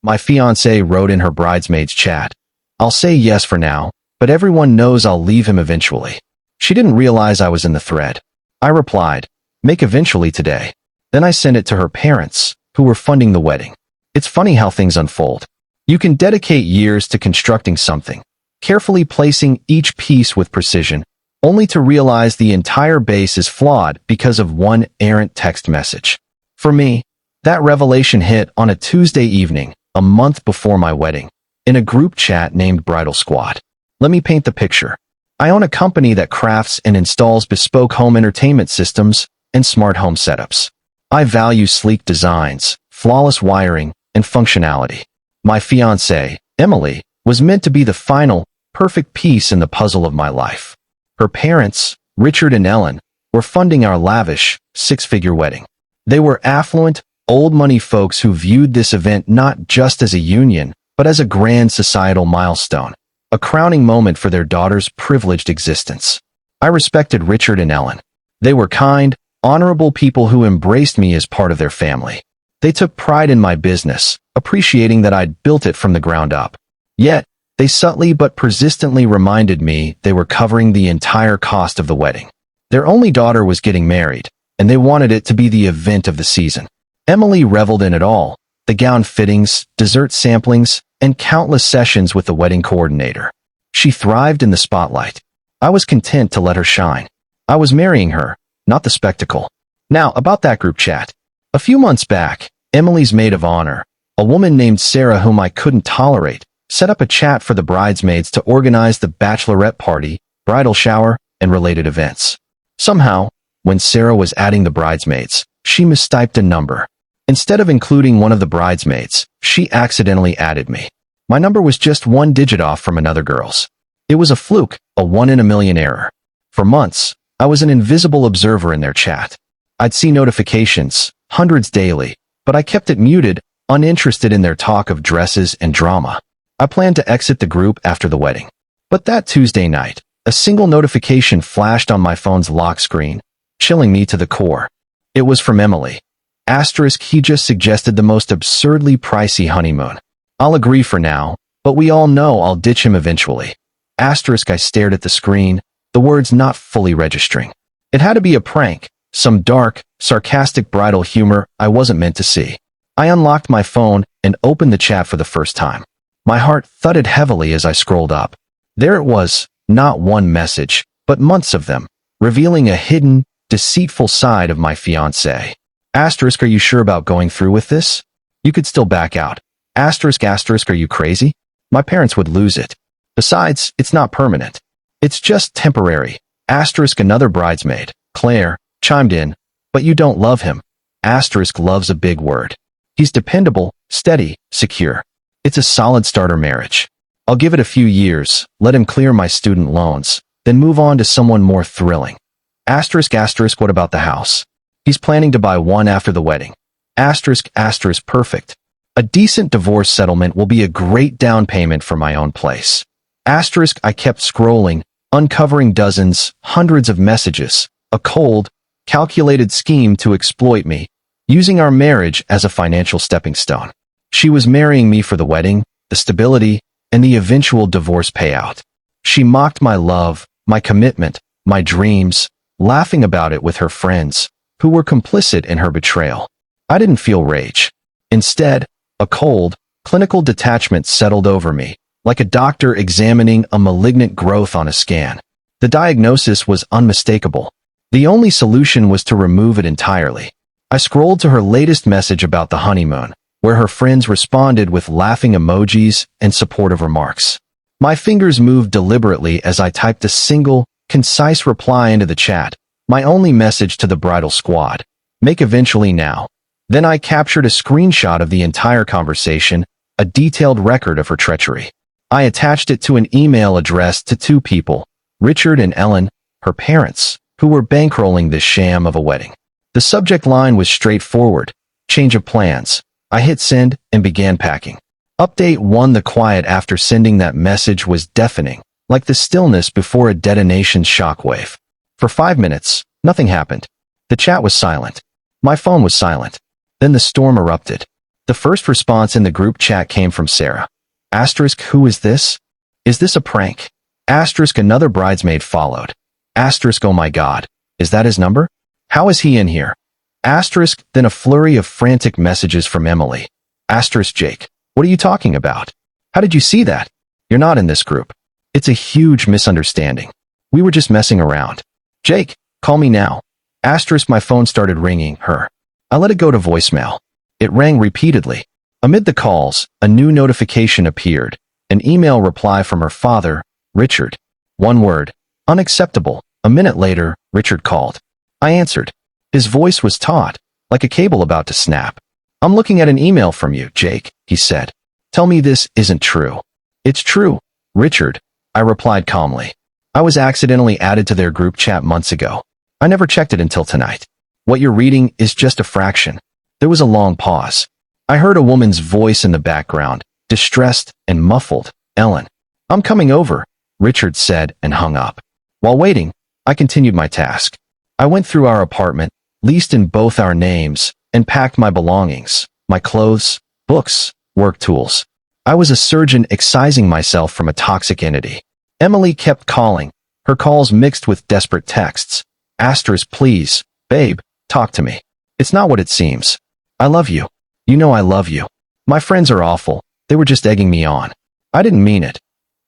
My fiancée wrote in her bridesmaid's chat. I'll say yes for now, but everyone knows I'll leave him eventually. She didn't realize I was in the thread. I replied, make eventually today. Then I sent it to her parents, who were funding the wedding. It's funny how things unfold. You can dedicate years to constructing something, carefully placing each piece with precision, only to realize the entire base is flawed because of one errant text message. For me, that revelation hit on a Tuesday evening, a month before my wedding, in a group chat named Bridal Squad. Let me paint the picture. I own a company that crafts and installs bespoke home entertainment systems and smart home setups. I value sleek designs, flawless wiring, and functionality. My fiancée, Emily, was meant to be the final, perfect piece in the puzzle of my life. Her parents, Richard and Ellen, were funding our lavish, six-figure wedding. They were affluent, old-money folks who viewed this event not just as a union, but as a grand societal milestone, a crowning moment for their daughter's privileged existence. I respected Richard and Ellen. They were kind, honorable people who embraced me as part of their family. They took pride in my business, appreciating that I'd built it from the ground up. Yet, they subtly but persistently reminded me they were covering the entire cost of the wedding. Their only daughter was getting married, and they wanted it to be the event of the season. Emily reveled in it all, the gown fittings, dessert samplings, and countless sessions with the wedding coordinator. She thrived in the spotlight. I was content to let her shine. I was marrying her, not the spectacle. Now, about that group chat. A few months back, Emily's maid of honor, a woman named Sarah whom I couldn't tolerate, set up a chat for the bridesmaids to organize the bachelorette party, bridal shower, and related events. Somehow, when Sarah was adding the bridesmaids, she mistyped a number. Instead of including one of the bridesmaids, she accidentally added me. My number was just one digit off from another girl's. It was a fluke, a 1 in a million error. For months, I was an invisible observer in their chat. I'd see notifications, hundreds daily, but I kept it muted, uninterested in their talk of dresses and drama. I planned to exit the group after the wedding. But that Tuesday night, a single notification flashed on my phone's lock screen, chilling me to the core. It was from Emily. Asterisk, he just suggested the most absurdly pricey honeymoon. I'll agree for now, but we all know I'll ditch him eventually. Asterisk, I stared at the screen, the words not fully registering. It had to be a prank, some dark, sarcastic bridal humor I wasn't meant to see. I unlocked my phone and opened the chat for the first time. My heart thudded heavily as I scrolled up. There it was, not one message, but months of them, revealing a hidden, deceitful side of my fiancé. Asterisk, are you sure about going through with this? You could still back out. Asterisk, are you crazy? My parents would lose it. Besides, it's not permanent. It's just temporary. Asterisk, another bridesmaid, Claire, chimed in, but you don't love him. Asterisk, love's a big word. He's dependable, steady, secure. It's a solid starter marriage. I'll give it a few years, let him clear my student loans, then move on to someone more thrilling. Asterisk, what about the house? He's planning to buy one after the wedding. Asterisk, perfect. A decent divorce settlement will be a great down payment for my own place. Asterisk, I kept scrolling, uncovering dozens, hundreds of messages, a cold, calculated scheme to exploit me, using our marriage as a financial stepping stone. She was marrying me for the wedding, the stability, and the eventual divorce payout. She mocked my love, my commitment, my dreams, laughing about it with her friends, who were complicit in her betrayal. I didn't feel rage. Instead, a cold, clinical detachment settled over me, like a doctor examining a malignant growth on a scan. The diagnosis was unmistakable. The only solution was to remove it entirely. I scrolled to her latest message about the honeymoon, where her friends responded with laughing emojis and supportive remarks. My fingers moved deliberately as I typed a single, concise reply into the chat, my only message to the bridal squad. Make eventually now. Then I captured a screenshot of the entire conversation, a detailed record of her treachery. I attached it to an email addressed to two people, Richard and Ellen, her parents, who were bankrolling this sham of a wedding. The subject line was straightforward, change of plans. I hit send and began packing. Update 1. The quiet after sending that message was deafening, like the stillness before a detonation's shockwave. For 5 minutes, nothing happened. The chat was silent. My phone was silent. Then the storm erupted. The first response in the group chat came from Sarah. Asterisk, who is this? Is this a prank? Asterisk, another bridesmaid followed. Asterisk, oh my god. Is that his number? How is he in here? Asterisk, then a flurry of frantic messages from Emily. Asterisk, Jake, what are you talking about? How did you see that? You're not in this group. It's a huge misunderstanding. We were just messing around. Jake, call me now. Asterisk, my phone started ringing, her. I let it go to voicemail. It rang repeatedly. Amid the calls, a new notification appeared. An email reply from her father, Richard. One word. Unacceptable. A minute later, Richard called. I answered. His voice was taut, like a cable about to snap. I'm looking at an email from you, Jake, he said. Tell me this isn't true. It's true, Richard, I replied calmly. I was accidentally added to their group chat months ago. I never checked it until tonight. What you're reading is just a fraction. There was a long pause. I heard a woman's voice in the background, distressed and muffled. Ellen. I'm coming over, Richard said and hung up. While waiting, I continued my task. I went through our apartment, leased in both our names, and packed my belongings, my clothes, books, work tools. I was a surgeon excising myself from a toxic entity. Emily kept calling, her calls mixed with desperate texts. Asterisk, please, babe, talk to me. It's not what it seems. I love you. You know I love you. My friends are awful. They were just egging me on. I didn't mean it.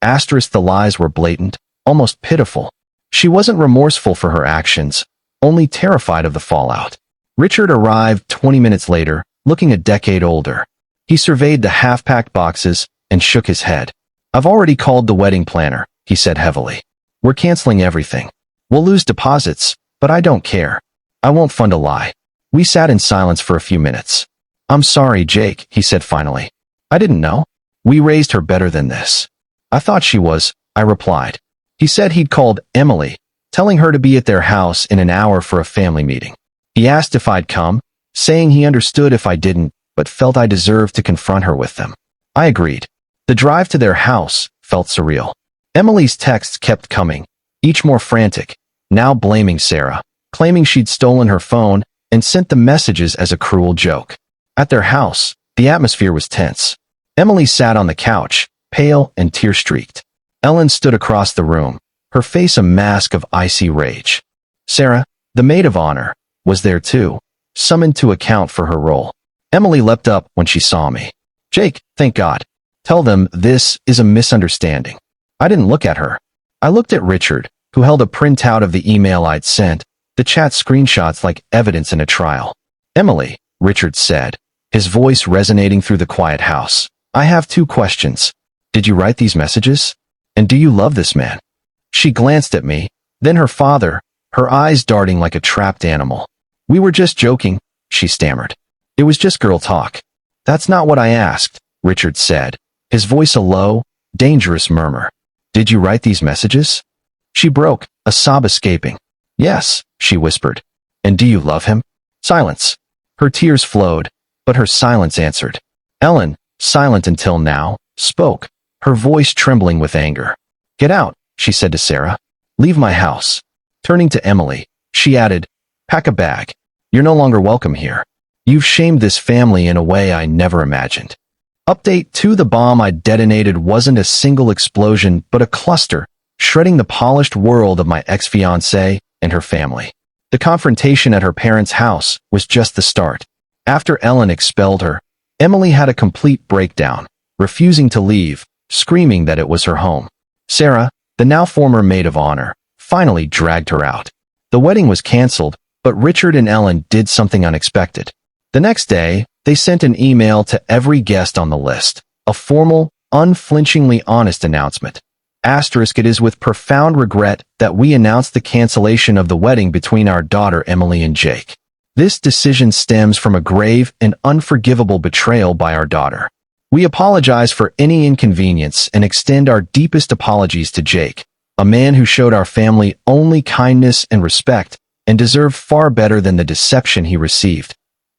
Asterisk, the lies were blatant, almost pitiful. She wasn't remorseful for her actions, only terrified of the fallout. Richard arrived 20 minutes later, looking a decade older. He surveyed the half-packed boxes and shook his head. I've already called the wedding planner, he said heavily. We're canceling everything. We'll lose deposits, but I don't care. I won't fund a lie. We sat in silence for a few minutes. I'm sorry, Jake, he said finally. I didn't know. We raised her better than this. I thought she was, I replied. He said he'd called Emily, telling her to be at their house in an hour for a family meeting. He asked if I'd come, saying he understood if I didn't, but felt I deserved to confront her with them. I agreed. The drive to their house felt surreal. Emily's texts kept coming, each more frantic, now blaming Sarah, claiming she'd stolen her phone and sent the messages as a cruel joke. At their house, the atmosphere was tense. Emily sat on the couch, pale and tear-streaked. Ellen stood across the room, her face a mask of icy rage. Sarah, the maid of honor, was there too, summoned to account for her role. Emily leapt up when she saw me. Jake, thank God. Tell them this is a misunderstanding. I didn't look at her. I looked at Richard, who held a printout of the email I'd sent, the chat screenshots like evidence in a trial. Emily, Richard said, his voice resonating through the quiet house. I have 2 questions. Did you write these messages? And do you love this man? She glanced at me, then her father, her eyes darting like a trapped animal. We were just joking, she stammered. It was just girl talk. That's not what I asked, Richard said, his voice a low, dangerous murmur. Did you write these messages? She broke, a sob escaping. Yes, she whispered. And do you love him? Silence. Her tears flowed, but her silence answered. Ellen, silent until now, spoke, her voice trembling with anger. Get out, she said to Sarah. Leave my house. Turning to Emily, she added, pack a bag. You're no longer welcome here. You've shamed this family in a way I never imagined. Update 2: the bomb I detonated wasn't a single explosion, but a cluster, shredding the polished world of my ex-fiancée and her family. The confrontation at her parents' house was just the start. After Ellen expelled her, Emily had a complete breakdown, refusing to leave, screaming that it was her home. Sarah, the now former maid of honor, finally dragged her out. The wedding was canceled, but Richard and Ellen did something unexpected. The next day, they sent an email to every guest on the list, a formal, unflinchingly honest announcement. Asterisk, it is with profound regret that we announce the cancellation of the wedding between our daughter Emily and Jake. This decision stems from a grave and unforgivable betrayal by our daughter. We apologize for any inconvenience and extend our deepest apologies to Jake, a man who showed our family only kindness and respect and deserved far better than the deception he received.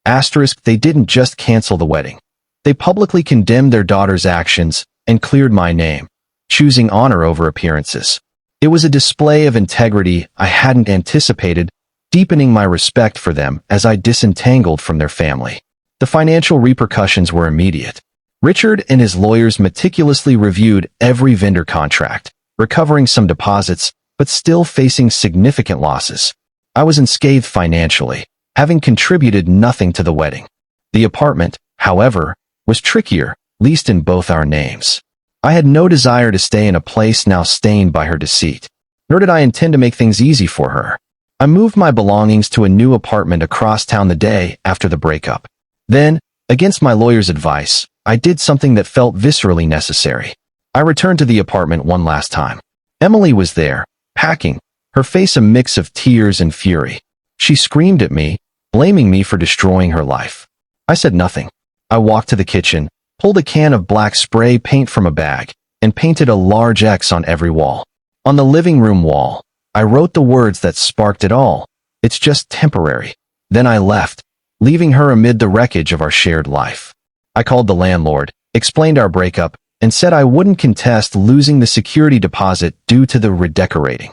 Asterisk, they didn't just cancel the wedding. They publicly condemned their daughter's actions and cleared my name, choosing honor over appearances. It was a display of integrity I hadn't anticipated, deepening my respect for them as I disentangled from their family. The financial repercussions were immediate. Richard and his lawyers meticulously reviewed every vendor contract, recovering some deposits, but still facing significant losses. I was unscathed financially, having contributed nothing to the wedding. The apartment, however, was trickier, leased in both our names. I had no desire to stay in a place now stained by her deceit, nor did I intend to make things easy for her. I moved my belongings to a new apartment across town the day after the breakup. Then, against my lawyer's advice, I did something that felt viscerally necessary. I returned to the apartment one last time. Emily was there, packing, her face a mix of tears and fury. She screamed at me, blaming me for destroying her life. I said nothing. I walked to the kitchen, pulled a can of black spray paint from a bag, and painted a large X on every wall. On the living room wall, I wrote the words that sparked it all. It's just temporary. Then I left, leaving her amid the wreckage of our shared life. I called the landlord, explained our breakup, and said I wouldn't contest losing the security deposit due to the redecorating.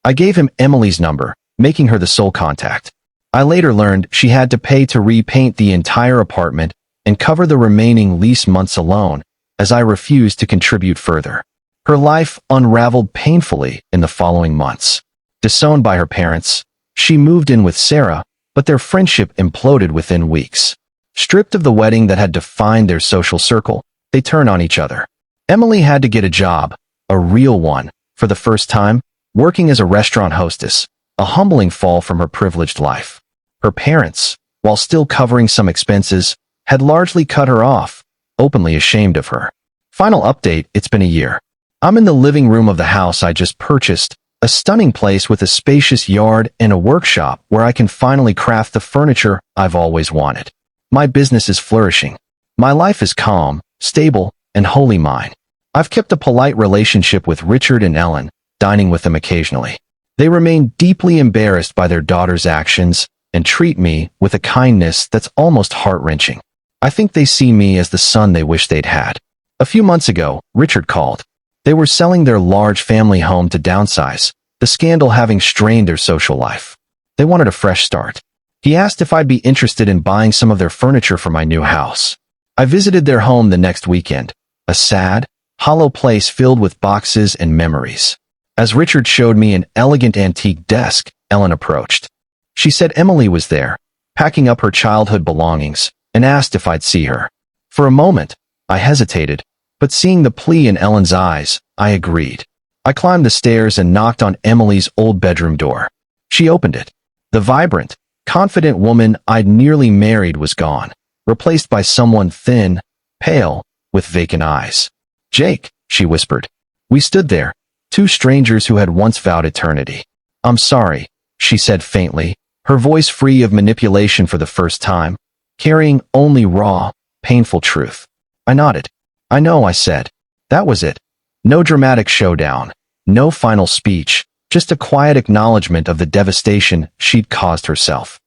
I gave him Emily's number, making her the sole contact. I later learned she had to pay to repaint the entire apartment and cover the remaining lease months alone, as I refused to contribute further. Her life unraveled painfully in the following months. Disowned by her parents, she moved in with Sarah, but their friendship imploded within weeks. Stripped of the wedding that had defined their social circle, they turned on each other. Emily had to get a job, a real one, for the first time, working as a restaurant hostess, a humbling fall from her privileged life. Her parents, while still covering some expenses, had largely cut her off, openly ashamed of her. Final update, it's been a year. I'm in the living room of the house I just purchased, a stunning place with a spacious yard and a workshop where I can finally craft the furniture I've always wanted. My business is flourishing. My life is calm, stable, and wholly mine. I've kept a polite relationship with Richard and Ellen, dining with them occasionally. They remain deeply embarrassed by their daughter's actions and treat me with a kindness that's almost heart-wrenching. I think they see me as the son they wish they'd had. A few months ago, Richard called. They were selling their large family home to downsize, the scandal having strained their social life. They wanted a fresh start. He asked if I'd be interested in buying some of their furniture for my new house. I visited their home the next weekend, a sad, hollow place filled with boxes and memories. As Richard showed me an elegant antique desk, Ellen approached. She said Emily was there, packing up her childhood belongings, and asked if I'd see her. For a moment, I hesitated, but seeing the plea in Ellen's eyes, I agreed. I climbed the stairs and knocked on Emily's old bedroom door. She opened it. The vibrant, confident woman I'd nearly married was gone, replaced by someone thin, pale, with vacant eyes. "Jake," she whispered. We stood there, two strangers who had once vowed eternity. "I'm sorry," she said faintly, her voice free of manipulation for the first time, carrying only raw, painful truth. I nodded. "I know," I said. That was it. No dramatic showdown, no final speech, just a quiet acknowledgement of the devastation she'd caused herself.